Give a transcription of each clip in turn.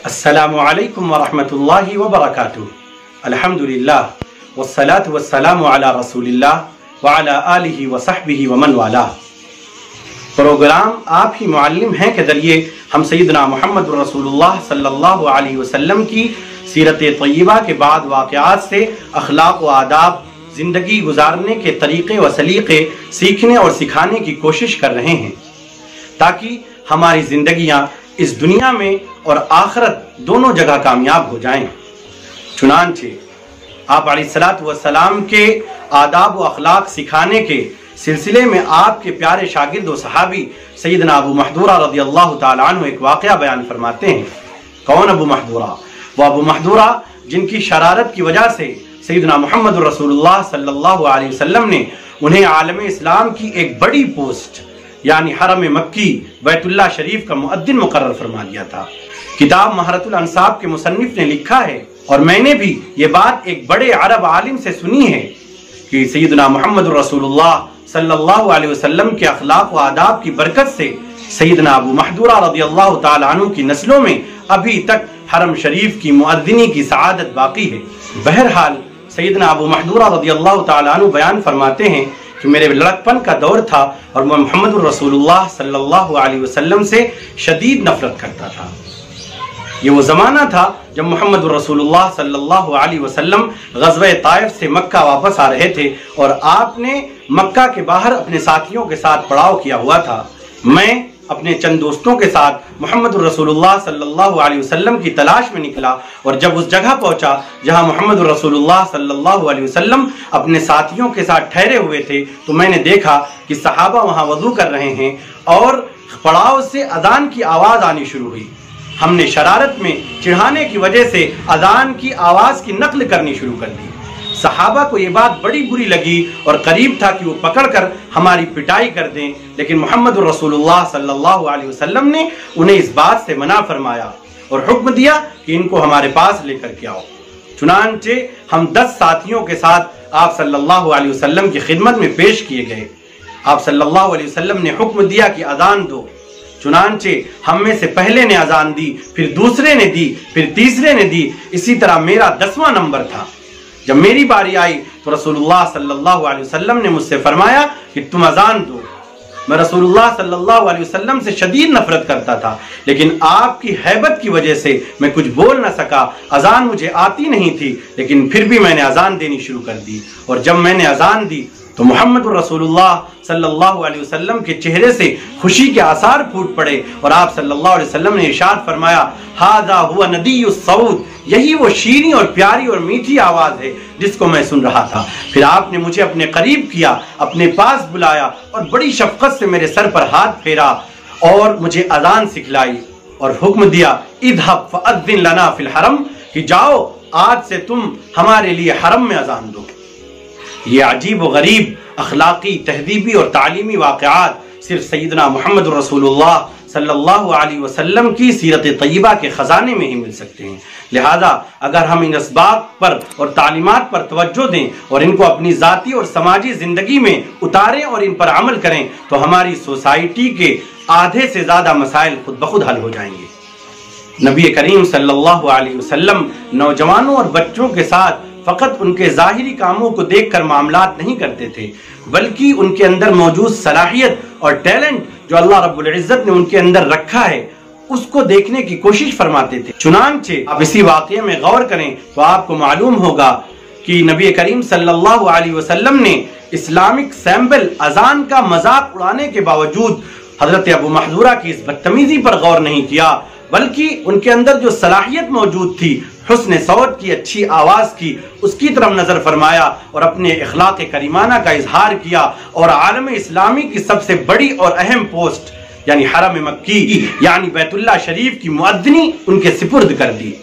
अस्सलामु अलैकुम वरहमतुल्लाहि वबरकातुहू। अल्हम्दुलिल्लाह वस्सलातु वस्सलामु अला रसूलिल्लाह व अला आलिहि व सहबिहि व मन वालाह। प्रोग्राम आप ही मुअल्लिम हैं के जरिए हम सैयदना मुहम्मद रसूलुल्लाह सल्लल्लाहु अलैहि वसल्लम की सीरत तय्यबा के बाद वाक़यात से अखलाक व आदाब, जिंदगी गुजारने के तरीक़े व सलीक़े सीखने और सिखाने की कोशिश कर रहे हैं, ताकि हमारी जिंदगियां इस दुनिया में और आखिरत दोनों जगह कामयाब हो जाएं। चुनांचे आप अलैहिस्सलातु वस्सलाम के आदाब व अखलाक सिखाने के सिलसिले में आपके प्यारे शागिर्द व सहाबी सैयदना अबू महदूरा रज़ियल्लाहु ताला अन्हु एक वाक़या बयान फरमाते हैं। कौन अबू महदूरा? वो अबू महदूरा जिनकी शरारत की वजह से सैयदना मुहम्मद रसूलुल्लाह सल्लल्लाहु अलैहि वसल्लम ने उन्हें आलम इस्लाम की एक बड़ी पोस्ट यानी हरम मक्की बैतुल्लाह शरीफ का मुअद्दिन मुकर्रर फरमा दिया था। किताब महरतुल अंसाब के मुसन्निफ ने लिखा है, और मैंने भी ये बात एक बड़े अरब आलिम से सुनी है, कि सैयदना मुहम्मद रसूलुल्लाह सल्लल्लाहु अलैहि वसल्लम के अखलाक व आदाब की बरकत से सैयदना अबू महदूरा रज़ियल्लाहु ताला अन्हु की नस्लों में अभी तक हरम शरीफ की मुअद्दिनी की सआदत बाकी है। बहरहाल सैयदना अबू महदूरा रज़ियल्लाहु ताला अन्हु बयान फरमाते हैं कि मेरे लड़कपन का दौर था और मैं मोहम्मद रसूलुल्लाह सल्लल्लाहु अलैहि वसल्लम से शदीद नफरत करता था। ये वो ज़माना था जब मोहम्मद रसूलुल्लाह सल्लल्लाहु अलैहि वसल्लम ग़ज़वा ताइफ से मक्का वापस आ रहे थे और आपने मक्का के बाहर अपने साथियों के साथ पड़ाव किया हुआ था। मैं अपने चंद दोस्तों के साथ मोहम्मद रसूलुल्लाह सल्लल्लाहु अलैहि वसल्लम की तलाश में निकला, और जब उस जगह पहुंचा जहां मोहम्मद रसूलुल्लाह सल्लल्लाहु अलैहि वसल्लम अपने साथियों के साथ ठहरे हुए थे, तो मैंने देखा कि सहाबा वहां वज़ू कर रहे हैं और पड़ाव से अजान की आवाज़ आनी शुरू हुई। हमने शरारत में चिढ़ाने की वजह से अजान की आवाज़ की नकल करनी शुरू कर दी। सहाबा को ये बात बड़ी बुरी लगी और करीब था कि वो पकड़कर हमारी पिटाई कर दें, लेकिन मोहम्मद रसूलुल्लाह सल्लल्लाहु अलैहि वसल्लम ने उन्हें इस बात से मना फरमाया और हुक्म दिया कि इनको हमारे पास लेकर के आओ। चुनांचे हम 10 साथियों के साथ आप सल्लल्लाहु अलैहि वसल्लम की खिदमत में पेश किए गए। आप सल्लल्लाहु अलैहि वसल्लम ने हुक्म दिया कि अजान दो। चुनांचे हम में से पहले ने अजान दी, फिर दूसरे ने दी, फिर तीसरे ने दी। इसी तरह मेरा 10वां नंबर था। जब मेरी बारी आई तो रसूलुल्लाह सल्लल्लाहु अलैहि वसल्लम ने मुझसे फरमाया कि तुम अजान दो। मैं रसूलुल्लाह सल्लल्लाहु अलैहि वसल्लम से शदीद नफरत करता था, लेकिन आपकी हैबत की वजह से मैं कुछ बोल न सका। अजान मुझे आती नहीं थी, लेकिन फिर भी मैंने अजान देनी शुरू कर दी। और जब मैंने अजान दी तो मोहम्मद रसूलुल्लाह सल्लल्लाहु अलैहि वसल्लम के चेहरे से खुशी के आसार फूट पड़े और आप सल्लल्लाहु अलैहि वसल्लम ने इरशाद फरमाया, हाज़ा हुवा नदीयुस सऊद, यही वो शीरी और प्यारी और मीठी आवाज़ है जिसको मैं सुन रहा था। फिर आपने मुझे अपने करीब किया, अपने पास बुलाया और बड़ी शफ़क़त से मेरे सर पर हाथ फेरा और मुझे अज़ान सिखलाई और हुक्म दिया, इज़हब फ़अज़्ज़िन लना फ़िल हरम, कि जाओ आज से तुम हमारे लिए हरम में अज़ान दो। ये अजीब व गरीब अखलाकी, तहजीबी और तालीमी वाक़यात सिर्फ सैयदना मुहम्मद रसूलुल्लाह सल्लल्लाहु अलैहि वसल्लम की सीरत तय्यबा के ख़जाने में ही मिल सकते हैं। लिहाजा अगर हम इन असबाब पर और तालीमात पर तवज्जो दें और इनको अपनी ज़ाती और समाजी ज़िंदगी में उतारें और इन पर अमल करें, तो हमारी सोसाइटी के आधे से ज़्यादा मसाइल खुद ब खुद हल हो जाएंगे। नबी करीम सल्लल्लाहु अलैहि वसल्लम नौजवानों और बच्चों के साथ फ़कत उनके ज़ाहिरी कामों को देखकर मामलात नहीं करते थे, बल्कि उनके अंदर मौजूद सलाहियत और टैलेंट जो अल्लाह रब्बुल इज़्ज़त ने उनके अंदर रखा है उसको देखने की कोशिश फरमाते थे। चुनांचे आप इसी वाक़ये में गौर करें तो आपको मालूम होगा कि नबी करीम सल्लल्लाहु अलैहि वसल्लम ने इस्लामिक सैंबल अजान का मजाक उड़ाने के बावजूद हजरत अबू महदूरा की इस बदतमीजी पर गौर नहीं किया, बल्कि उनके अंदर जो सलाहियत मौजूद थी हुस्न सौत की, अच्छी आवाज़ की, उसकी तरफ नज़र फरमाया और अपने इखलाक़ करीमाना का इजहार किया और आलम इस्लामी की सबसे बड़ी और अहम पोस्ट यानी हरम मक्की यानी बैतुल्लाह शरीफ की मुअद्दिनी उनके सिपुर्द कर दी।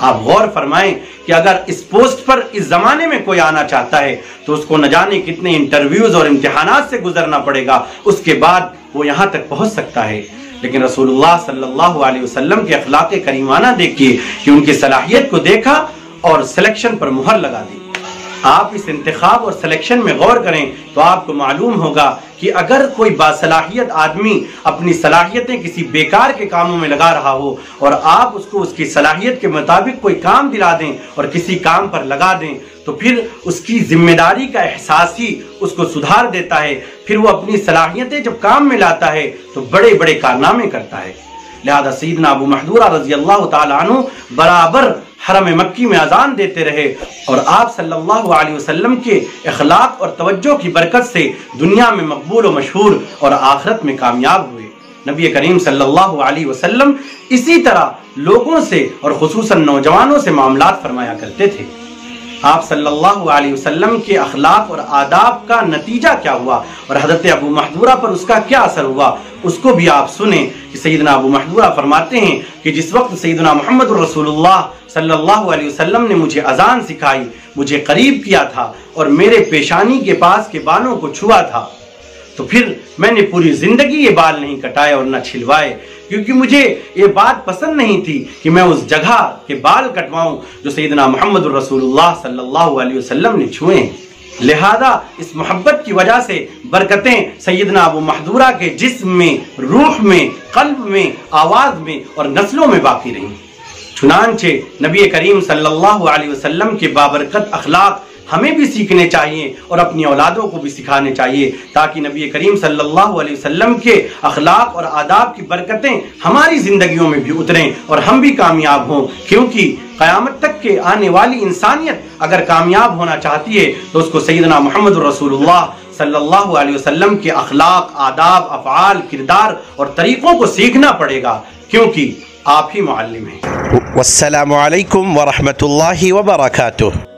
आप गौर फरमाएं कि अगर इस पोस्ट पर इस ज़माने में कोई आना चाहता है तो उसको न जाने कितने इंटरव्यूज़ और इम्तिहानात से गुजरना पड़ेगा, उसके बाद वो यहाँ तक पहुँच सकता है। लेकिन रसूलुल्लाह सल्लल्लाहु अलैहि वसल्लम के अखलाक़ करीमाना देखिए कि उनकी सलाहियत को देखा और सिलेक्शन पर मुहर लगा दी। آپ اس انتخاب اور سلیکشن میں غور کریں تو آپ کو معلوم ہوگا کہ اگر کوئی باصلاحیت آدمی اپنی صلاحیتیں کسی بیکار کے کاموں میں لگا رہا ہو اور آپ اس کو اس کی صلاحیت کے مطابق کوئی کام دلا دیں اور کسی کام پر لگا دیں تو پھر اس کی ذمہ داری کا احساس ہی اس کو سدھار دیتا ہے. پھر وہ اپنی صلاحیتیں جب کام میں لاتا ہے تو بڑے بڑے کارنامے کرتا ہے. لہذا سیدنا ابو محذورہ رضی اللہ تعالیٰ عنہ برابر حرم مکی میں اذان دیتے رہے اور آپ صلی اللہ علیہ وسلم کے اخلاق اور توجہ کی برکت سے دنیا میں مقبول و مشہور اور آخرت میں کامیاب ہوئے. نبی کریم صلی اللہ علیہ وسلم اسی طرح لوگوں سے اور خصوصاً نوجوانوں سے معاملات فرمایا کرتے تھے. آپ صلی اللہ علیہ وسلم کے اخلاق اور آداب کا نتیجہ کیا ہوا اور حضرت ابو محذورہ پر اس کا کیا اثر ہوا اس کو بھی آپ سنیں کہ سیدنا ابو محذورہ فرماتے ہیں کہ جس وقت سیدنا محمد رسول اللہ صلی اللہ علیہ وسلم نے مجھے اذان سکھائی، مجھے قریب کیا تھا اور میرے پیشانی کے پاس کے بالوں کو چھوا تھا تو پھر میں نے پوری زندگی یہ بال نہیں کٹائے اور نہ چھلوائے، کیونکہ مجھے یہ بات پسند نہیں تھی کہ میں اس جگہ کے بال کٹواؤں جو سیدنا محمد رسول اللہ صلی اللہ علیہ وسلم نے چھوئے ہیں. لہذا اس محبت کی وجہ سے برکتیں سیدنا ابو محذورہ کے جسم میں، روح میں، قلب میں، آواز میں اور نسلوں میں باقی رہیں. چنانچہ نبی کریم صلی اللہ علیہ وسلم کے بابرکت اخلاق ہمیں بھی سیکھنے چاہیے اور اپنی اولادوں کو بھی سکھانے چاہیے تاکہ نبی کریم صلی اللہ علیہ وسلم کے اخلاق اور آداب کی برکتیں ہماری زندگیوں میں بھی اتریں اور ہم بھی کامیاب ہوں. کیونکہ قیامت تک کے آنے والی انسانیت اگر کامیاب ہونا چاہتی ہے تو اس کو سیدنا محمد رسول اللہ صلی اللہ علیہ وسلم کے اخلاق، آداب، افعال، کردار اور طریقوں کو سیکھنا پڑے گا کیونکہ آپ ہی معلم ہیں. والسلام علیکم ورحمۃ اللہ وبرکاتہ.